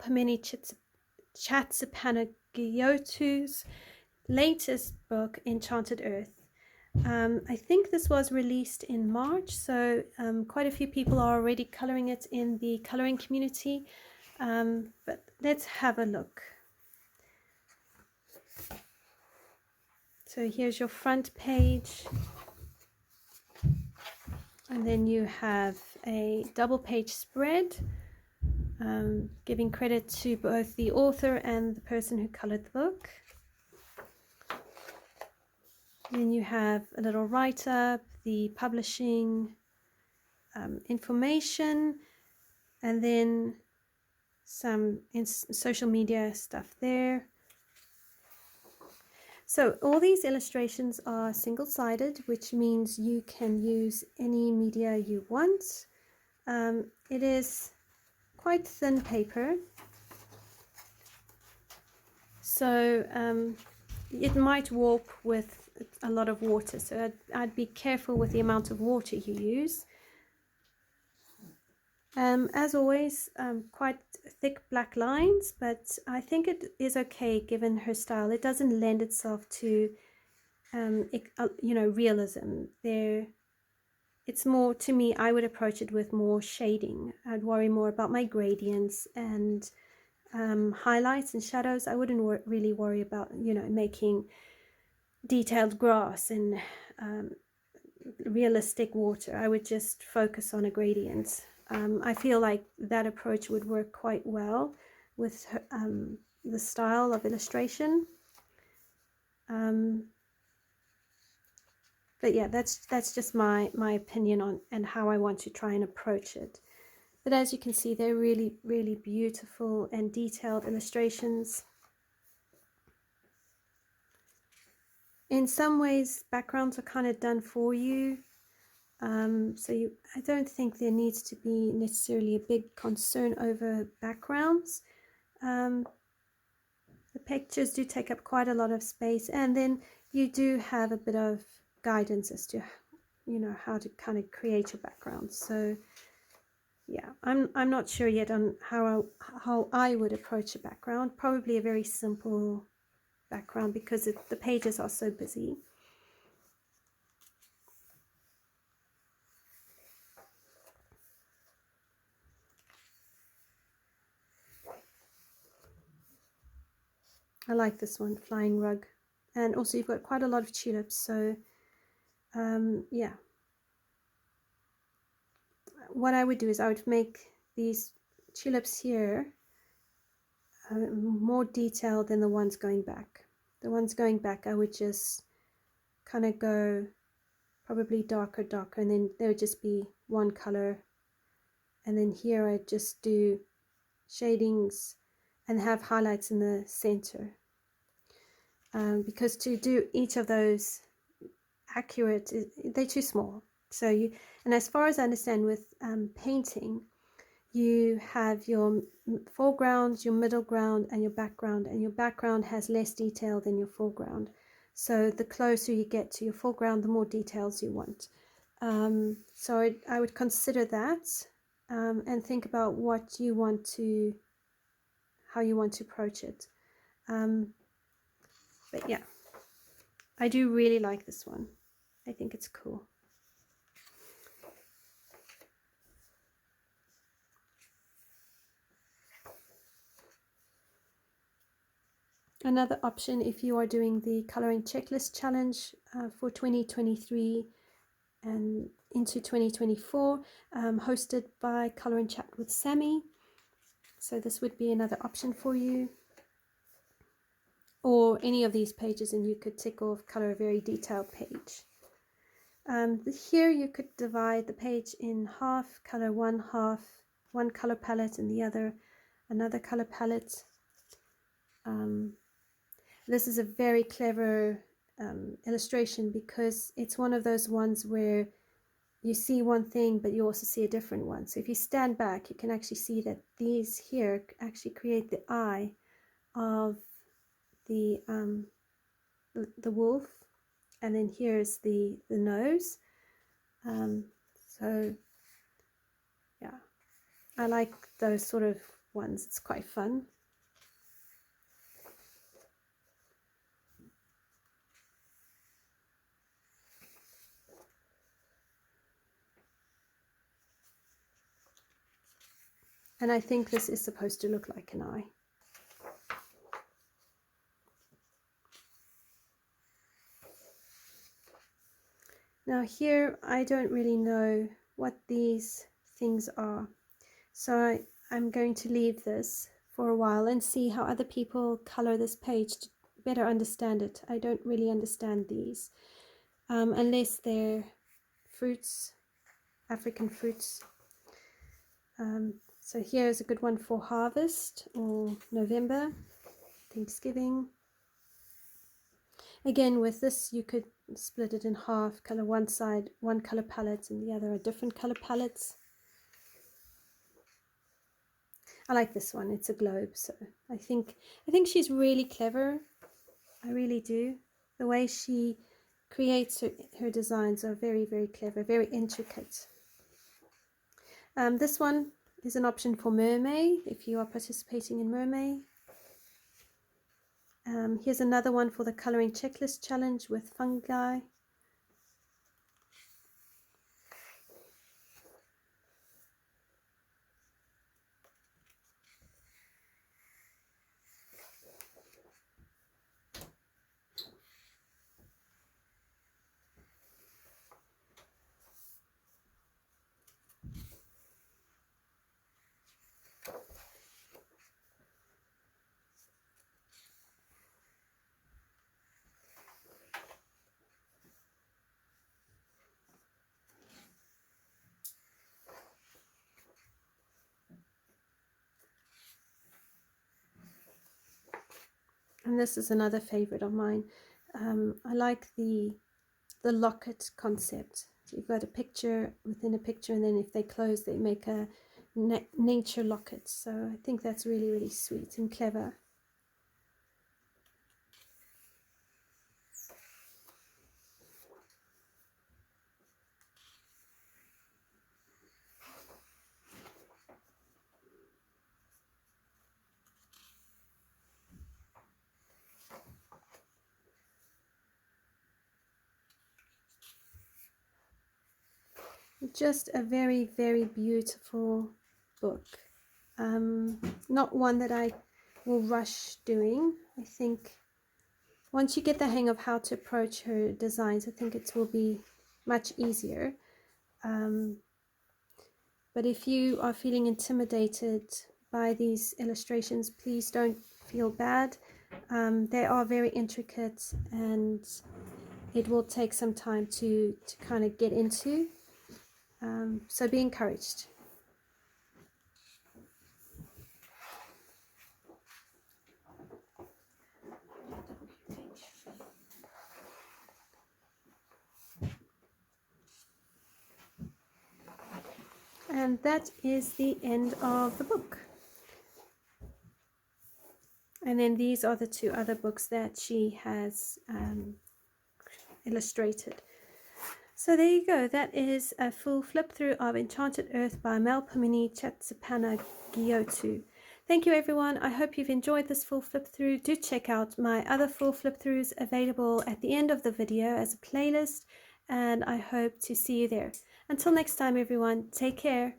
Melpomeni Chatzipanagioutou latest book, Enchanted Earth. I think this was released in March, so quite a few people are already coloring it in the coloring community, but let's have a look. So here's your front page, and then you have a double page spread, giving credit to both the author and the person who colored the book. Then you have a little write-up, the publishing information, and then some social media stuff there. So all these illustrations are single-sided, which means you can use any media you want. It is quite thin paper, so it might warp with a lot of water, so I'd be careful with the amount of water you use. As always, quite thick black lines, but I think it is okay given her style. It doesn't lend itself to realism. It's more, to me, I would approach it with more shading. I'd worry more about my gradients and highlights and shadows. I wouldn't really worry about making detailed grass and realistic water. I would just focus on a gradient. I feel like that approach would work quite well with her, the style of illustration. But yeah, that's just my opinion on and how I want to try and approach it. But as you can see, they're really, really beautiful and detailed illustrations. In some ways, backgrounds are kind of done for you. So I don't think there needs to be necessarily a big concern over backgrounds. The pictures do take up quite a lot of space, and then you do have a bit of guidance as to how to kind of create your background. So yeah, I'm not sure yet on how I would approach a background. Probably a very simple background because the pages are so busy. I like this one, Flying Rug, and also you've got quite a lot of tulips, so yeah. What I would do is I would make these tulips here more detailed than the ones going back. The ones going back I would just kind of go probably darker, and then there would just be one color, and then here I'd just do shadings and have highlights in the center, because to do each of those accurate, they're too small. So and as far as I understand with painting, you have your foreground, your middle ground, and your background has less detail than your foreground. So the closer you get to your foreground, the more details you want. So I would consider that and think about how you want to approach it. But yeah, I do really like this one. I think it's cool. Another option, if you are doing the coloring checklist challenge for 2023 and into 2024, hosted by Color and Chat with Sammy. So this would be another option for you. Or any of these pages, and you could tick off color a very detailed page. Here you could divide the page in half, color one half, one color palette, and the other another color palette. This is a very clever illustration because it's one of those ones where you see one thing but you also see a different one. So if you stand back, you can actually see that these here actually create the eye of the wolf, and then here's the nose. So yeah, I like those sort of ones. It's quite fun. And I think this is supposed to look like an eye. Now here, I don't really know what these things are. So I'm going to leave this for a while and see how other people color this page to better understand it. I don't really understand these, unless they're fruits, African fruits. So here's a good one for harvest or November, Thanksgiving. Again, with this, you could split it in half, color one side, one color palette, and the other a different color palettes. I like this one. It's a globe, so I think she's really clever. I really do. The way she creates her designs are very, very clever, very intricate. This one is an option for mermaid if you are participating in mermaid. Here's another one for the coloring checklist challenge with fungi. And this is another favorite of mine. I like the locket concept. So you've got a picture within a picture, and then if they close, they make a nature locket. So I think that's really, really sweet and clever. Just a very, very beautiful book. Not one that I will rush doing. I think once you get the hang of how to approach her designs, I think it will be much easier. But if you are feeling intimidated by these illustrations, please don't feel bad. They are very intricate, and it will take some time to kind of get into. So be encouraged. And that is the end of the book. And then these are the two other books that she has illustrated. So there you go. That is a full flip through of Enchanted Earth by Melpomeni Chatzipanagioutou. Thank you, everyone. I hope you've enjoyed this full flip through. Do check out my other full flip throughs available at the end of the video as a playlist, and I hope to see you there. Until next time, everyone, take care.